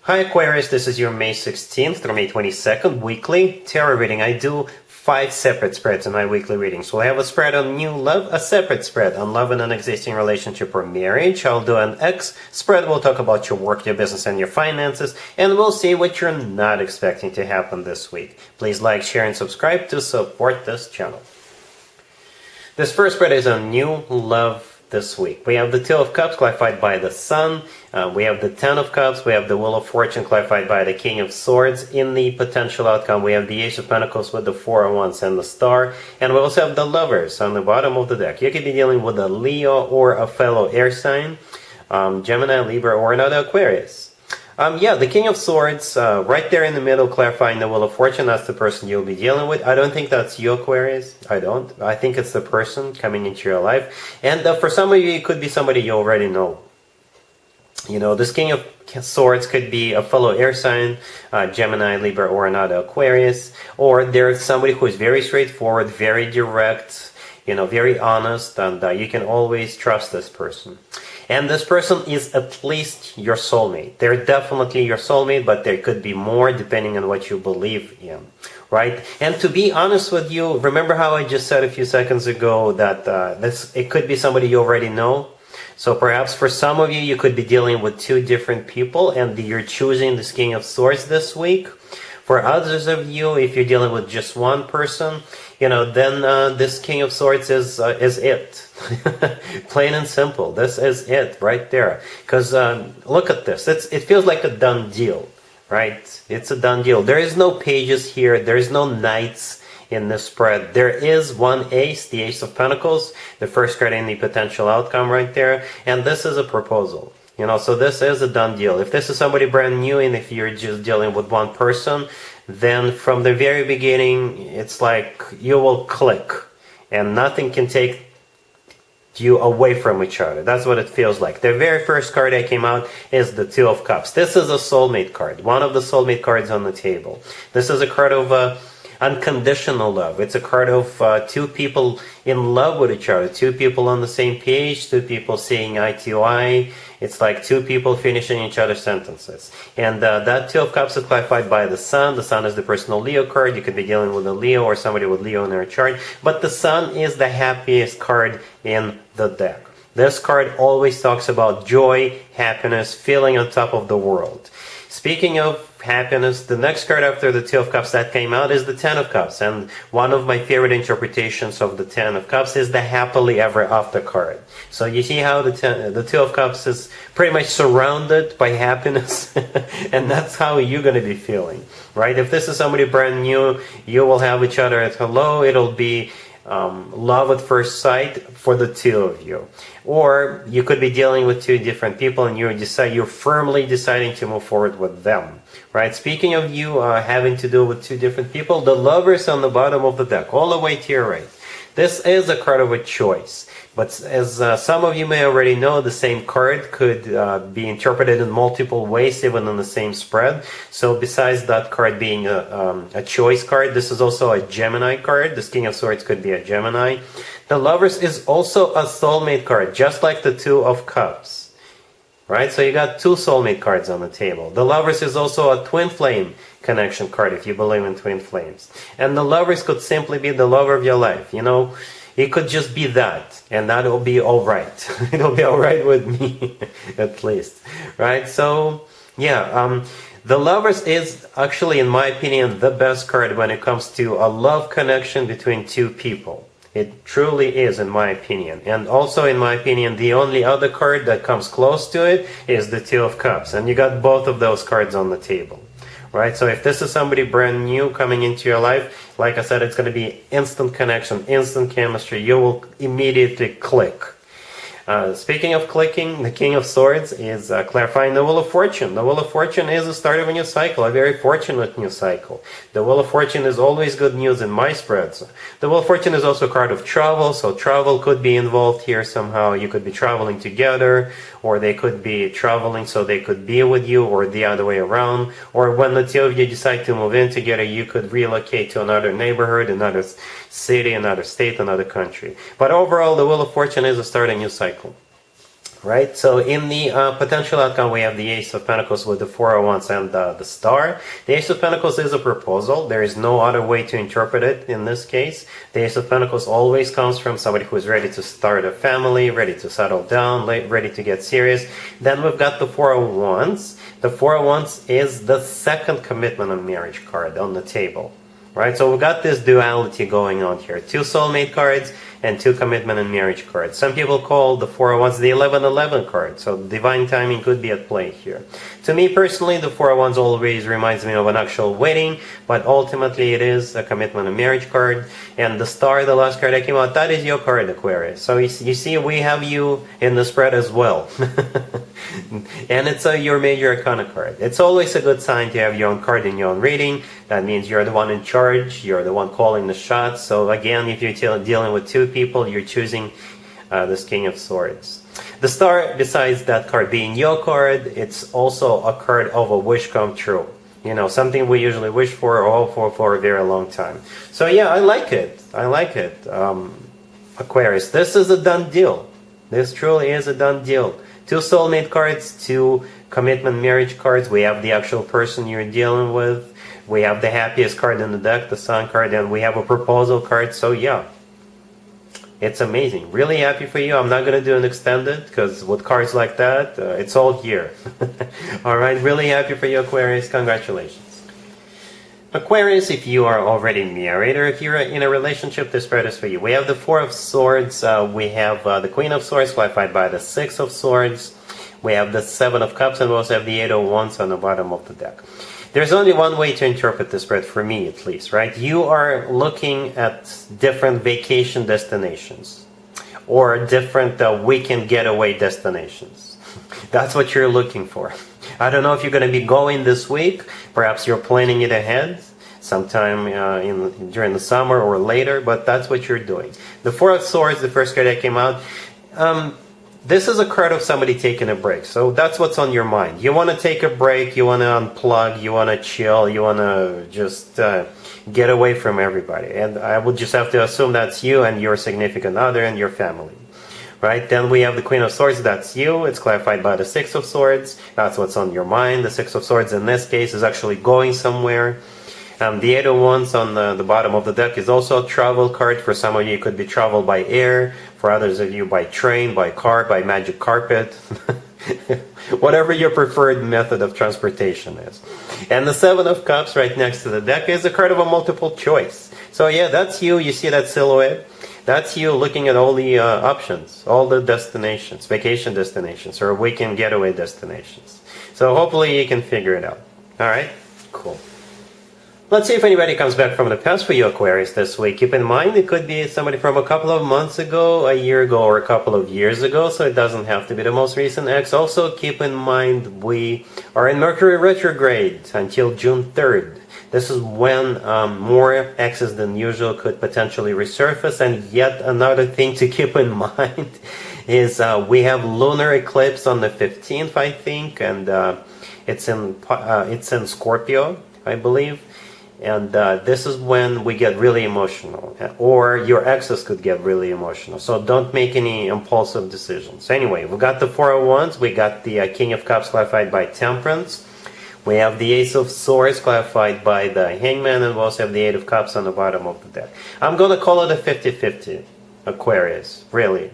Hi Aquarius, this is your May 16th through May 22nd weekly tarot reading. I do 5 separate spreads in my weekly readings. So I have a spread on new love, a separate spread on love in an existing relationship or marriage. I'll do an X spread. We'll talk about your work, your business, and your finances. And we'll see what you're not expecting to happen this week. Please like, share, and subscribe to support this channel. This first spread is on new love this week. We have the Two of Cups clarified by the Sun. We have the Ten of Cups. We have the Wheel of Fortune clarified by the King of Swords. In the potential outcome, we have the Ace of Pentacles with the Four of Wands and the Star. And we also have the Lovers on the bottom of the deck. You could be dealing with a Leo or a fellow air sign, Gemini, Libra, or another Aquarius. The King of Swords, right there in the middle, clarifying the Wheel of Fortune. That's the person you'll be dealing with. I don't think that's you, Aquarius. I don't. I think it's the person coming into your life. And for some of you, it could be somebody you already know. You know, this King of Swords could be a fellow air sign, Gemini, Libra, or another Aquarius. Or there's somebody who is very straightforward, very direct, you know, very honest, and you can always trust this person. And this person is at least your soulmate. They're definitely your soulmate, but there could be more depending on what you believe in, right? And to be honest with you, remember how I just said a few seconds ago that it could be somebody you already know? So perhaps for some of you, you could be dealing with 2 different people and you're choosing this King of Swords this week. For others of you, if you're dealing with just one person, you know, then this King of Swords is it. Plain and simple. This is it right there. Because look at this. It feels like a done deal, right? It's a done deal. There is no pages here. There is no knights in this spread. There is one ace, the Ace of Pentacles, the first card in the potential outcome right there. And this is a proposal. You know, so this is a done deal. If this is somebody brand new and if you're just dealing with one person, then from the very beginning, it's like you will click and nothing can take you away from each other. That's what it feels like. The very first card that came out is the Two of Cups. This is a soulmate card, one of the soulmate cards on the table. This is a card of unconditional love. It's a card of 2 people in love with each other, 2 people on the same page, 2 people seeing eye to eye. It's like 2 people finishing each other's sentences. And that Two of Cups is clarified by the Sun. The Sun is the personal Leo card. You could be dealing with a Leo or somebody with Leo in their chart. But the Sun is the happiest card in the deck. This card always talks about joy, happiness, feeling on top of the world. Speaking of happiness, the next card after the Two of Cups that came out is the Ten of Cups. And one of my favorite interpretations of the Ten of Cups is the happily ever after card. So you see how the Two of Cups is pretty much surrounded by happiness. And that's how you're going to be feeling, right? If this is somebody brand new, you will have each other at hello. It'll be love at first sight for the 2 of you. Or you could be dealing with 2 different people and you're firmly deciding to move forward with them, right? Speaking of you having to do with 2 different people, the Lovers on the bottom of the deck, all the way to your right. This is a card of a choice. But as some of you may already know, the same card could be interpreted in multiple ways, even in the same spread. So besides that card being a choice card, this is also a Gemini card. This King of Swords could be a Gemini. The Lovers is also a soulmate card, just like the Two of Cups. Right? So you got 2 soulmate cards on the table. The Lovers is also a twin flame connection card, if you believe in twin flames. And the Lovers could simply be the lover of your life. You know, it could just be that, and that will be all right. It'll be all right with me, at least, right? So, yeah, the Lovers is actually, in my opinion, the best card when it comes to a love connection between 2 people. It truly is, in my opinion. And also, in my opinion, the only other card that comes close to it is the Two of Cups. And you got both of those cards on the table. Right? So if this is somebody brand new coming into your life, like I said, it's going to be instant connection, instant chemistry. You will immediately click. Speaking of clicking, the King of Swords is clarifying the Wheel of Fortune. The Wheel of Fortune is the start of a new cycle, a very fortunate new cycle. The Wheel of Fortune is always good news in my spreads. The Wheel of Fortune is also a card of travel, so travel could be involved here somehow. You could be traveling together, or they could be traveling so they could be with you, or the other way around. Or when the 2 of you decide to move in together, you could relocate to another neighborhood, another city, another state, another country. But overall, the Wheel of Fortune is a start a new cycle. Right, so in the potential outcome, we have the Ace of Pentacles with the Four of Wands and the Star. The Ace of Pentacles is a proposal. There is no other way to interpret it in this case. The Ace of Pentacles always comes from somebody who is ready to start a family, ready to settle down, ready to get serious. Then we've got the Four of Wands. The Four of Wands is the second commitment and marriage card on the table. Right, so we've got this duality going on here. 2 soulmate cards and 2 commitment and marriage cards. Some people call the 4 of Wands the 11-11 card, so divine timing could be at play here. To me personally, the 4 of Wands always reminds me of an actual wedding, but ultimately it is a commitment and marriage card. And the Star, the last card that came out, that is your card, Aquarius. So you see, we have you in the spread as well. And it's your major arcana card. It's always a good sign to have your own card in your own reading. That means you're the one in charge, you're the one calling the shots. So again, if you're dealing with 2 people, you're choosing this King of Swords. The Star, besides that card being your card, it's also a card of a wish come true. You know, something we usually wish for or hope for a very long time. So yeah, I like it. I like it. Aquarius, this is a done deal. This truly is a done deal. 2 soulmate cards, 2 commitment marriage cards. We have the actual person you're dealing with. We have the happiest card in the deck, the Sun card, and we have a proposal card. So yeah, it's amazing. Really happy for you. I'm not going to do an extended because with cards like that, it's all here. All right, really happy for you, Aquarius. Congratulations. Aquarius, if you are already married or if you're in a relationship, this spread is for you. We have the 4 of Swords. We have the Queen of Swords clarified by the 6 of Swords. We have the 7 of Cups, and we also have the 8 of Wands on the bottom of the deck. There's only one way to interpret this spread, for me at least, right? You are looking at different vacation destinations or different weekend getaway destinations. That's what you're looking for. I don't know if you're going to be going this week. Perhaps you're planning it ahead sometime during the summer or later, but that's what you're doing. The 4 of Swords, the first card that came out, this is a card of somebody taking a break. So that's what's on your mind. You want to take a break, you want to unplug, you want to chill, you want to just get away from everybody. And I would just have to assume that's you and your significant other and your family. Right? Then we have the Queen of Swords, that's you. It's clarified by the 6 of Swords. That's what's on your mind. The 6 of Swords in this case is actually going somewhere. The 8 of Wands on the bottom of the deck is also a travel card. For some of you, it could be travel by air. For others of you, by train, by car, by magic carpet. Whatever your preferred method of transportation is. And the 7 of Cups right next to the deck is a card of a multiple choice. So yeah, that's you. You see that silhouette? That's you looking at all the options, all the destinations, vacation destinations, or weekend getaway destinations. So hopefully you can figure it out. All right? Cool. Let's see if anybody comes back from the past for you, Aquarius, this week. Keep in mind, it could be somebody from a couple of months ago, a year ago, or a couple of years ago, so it doesn't have to be the most recent ex. Also, keep in mind, we are in Mercury retrograde until June 3rd. This is when more exes than usual could potentially resurface. And yet another thing to keep in mind is we have lunar eclipse on the 15th, I think, and it's in Scorpio, I believe. And this is when we get really emotional, or your exes could get really emotional. So don't make any impulsive decisions. Anyway, we got the 4 of Wands, we got the King of Cups clarified by Temperance. We have the Ace of Swords clarified by the Hangman, and we also have the 8 of Cups on the bottom of the deck. I'm going to call it a 50-50, Aquarius, really.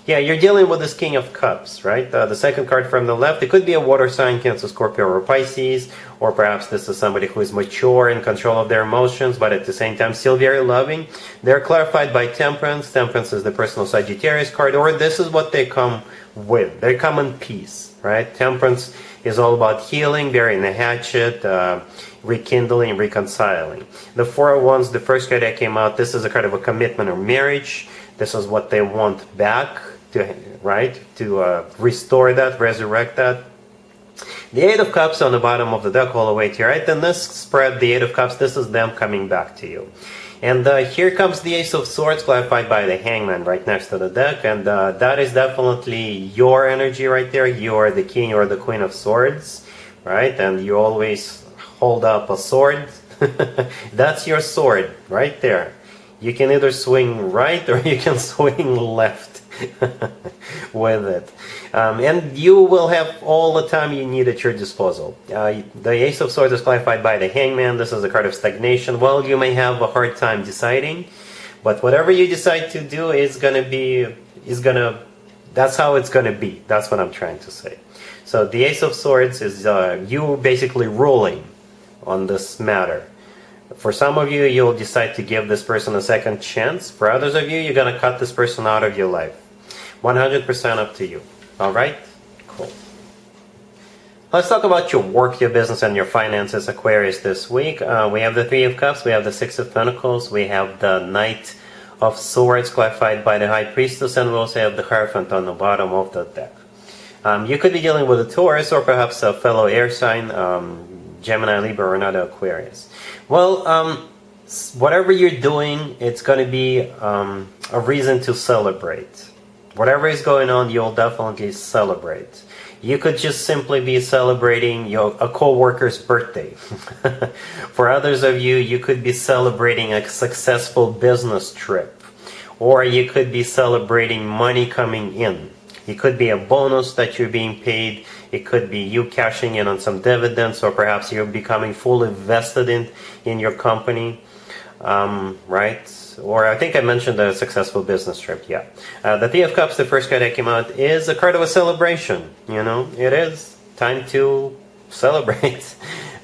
Yeah, you're dealing with this King of Cups, right? The second card from the left, it could be a water sign, Cancer, Scorpio, or Pisces, or perhaps this is somebody who is mature, in control of their emotions, but at the same time still very loving. They're clarified by Temperance. Temperance is the personal Sagittarius card, or this is what they come with. They come in peace, right? Temperance is all about healing, burying the hatchet, rekindling, reconciling. The 4 of Wands, the first card that came out, this is a card of a commitment or marriage. This is what they want back, to restore that, resurrect that. The 8 of Cups on the bottom of the deck all the way to your right. Then this spread, the 8 of Cups, this is them coming back to you. And here comes the Ace of Swords clarified by the Hangman right next to the deck. And that is definitely your energy right there. You are the King or the Queen of Swords, right? And you always hold up a sword. That's your sword right there. You can either swing right or you can swing left. with it. And you will have all the time you need at your disposal. The Ace of Swords is clarified by the Hangman. This is a card of stagnation. Well, you may have a hard time deciding, but whatever you decide to do that's how it's gonna be. That's what I'm trying to say. So the Ace of Swords is you basically ruling on this matter. For some of you, you'll decide to give this person a second chance. For others of you, you're going to cut this person out of your life. 100% up to you. All right? Cool. Let's talk about your work, your business, and your finances, Aquarius, this week. We have the Three of Cups, we have the Six of Pentacles, we have the Knight of Swords clarified by the High Priestess, and we also have the Hierophant on the bottom of the deck. You could be dealing with a Taurus or perhaps a fellow air sign, Gemini, Libra, or another Aquarius. Well, whatever you're doing, it's going to be a reason to celebrate. Whatever is going on, you'll definitely celebrate. You could just simply be celebrating a co-worker's birthday. For others of you, you could be celebrating a successful business trip. Or you could be celebrating money coming in. It could be a bonus that you're being paid. It could be you cashing in on some dividends, or perhaps you're becoming fully vested in your company, right? Or I think I mentioned a successful business trip, yeah. The Three of Cups, the first card that came out, is a card of a celebration. You know, it is time to celebrate.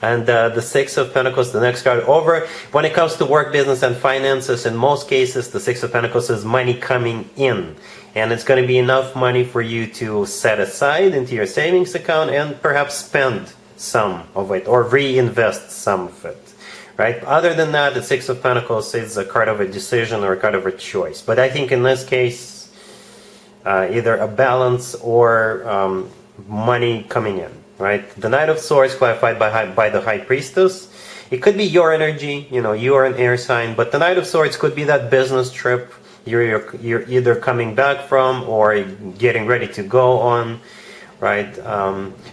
And the Six of Pentacles, the next card over. When it comes to work, business, and finances, in most cases, the Six of Pentacles is money coming in. And it's going to be enough money for you to set aside into your savings account and perhaps spend some of it or reinvest some of it. Right? Other than that, the Six of Pentacles is a card of a decision or a card of a choice. But I think in this case, either a balance or money coming in. Right? The Knight of Swords clarified by the High Priestess. It could be your energy, you know, you are an air sign, but the Knight of Swords could be that business trip you're either coming back from or getting ready to go on, right?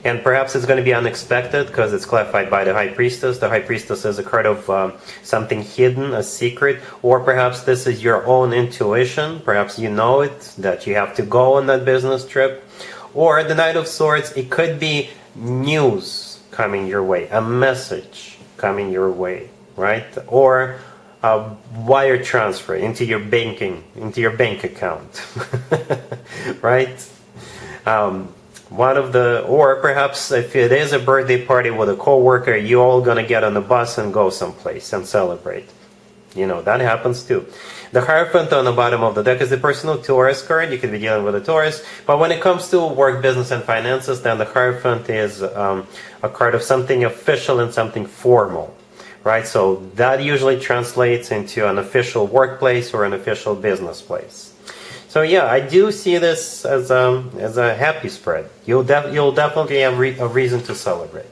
And perhaps it's going to be unexpected because it's clarified by the High Priestess. The High Priestess is a card of something hidden, a secret, or perhaps this is your own intuition. Perhaps you know it, that you have to go on that business trip. Or the Knight of Swords, it could be news coming your way, a message coming your way, right? Or a wire transfer into your bank account, right? Or perhaps if it is a birthday party with a co-worker, you all gonna get on the bus and go someplace and celebrate. You know, that happens too. The Hierophant on the bottom of the deck is the personal Taurus card. You could be dealing with a Taurus. But when it comes to work, business, and finances, then the Hierophant is a card of something official and something formal. Right? So that usually translates into an official workplace or an official business place. So yeah, I do see this as a happy spread. You'll definitely have a reason to celebrate.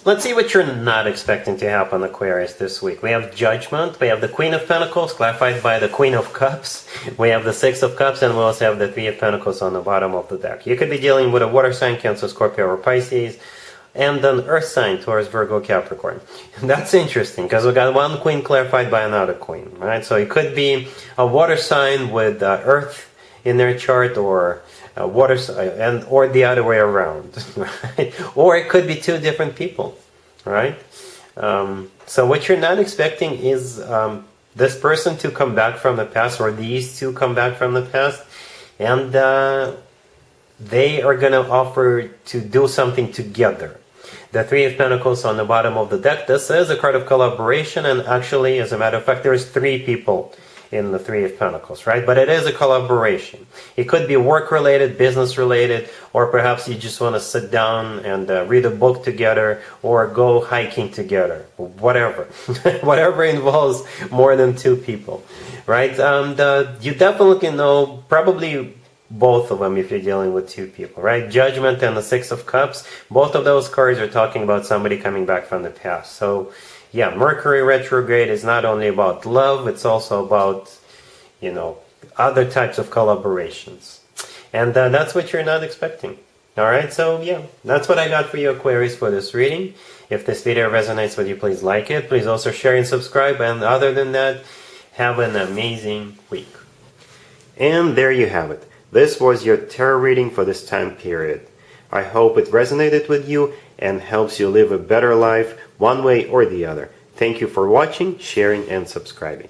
Let's see what you're not expecting to happen, Aquarius, this week. We have Judgment. We have the Queen of Pentacles, clarified by the Queen of Cups. We have the Six of Cups, and we also have the Three of Pentacles on the bottom of the deck. You could be dealing with a water sign, Cancer, Scorpio, or Pisces, and an earth sign, Taurus, Virgo, Capricorn. That's interesting, because we got one queen clarified by another queen, right? So it could be a water sign with earth in their chart, or water, or the other way around, right? Or it could be two different people, right? So what you're not expecting is this person to come back from the past, or these two come back from the past, and they are going to offer to do something together. The Three of Pentacles on the bottom of the deck, this is a card of collaboration, and actually, as a matter of fact, there's three people in the Three of Pentacles, right? But it is a collaboration. It could be work-related, business-related, or perhaps you just want to sit down and read a book together, or go hiking together, whatever. Whatever involves more than two people, right? You definitely know, probably both of them if you're dealing with two people, right? Judgment and the Six of Cups, both of those cards are talking about somebody coming back from the past. So yeah, Mercury retrograde is not only about love, it's also about, you know, other types of collaborations. And that's what you're not expecting. Alright, so yeah, that's what I got for you, Aquarius, for this reading. If this video resonates with you, please like it. Please also share and subscribe. And other than that, have an amazing week. And there you have it. This was your tarot reading for this time period. I hope it resonated with you and helps you live a better life one way or the other. Thank you for watching, sharing, and subscribing.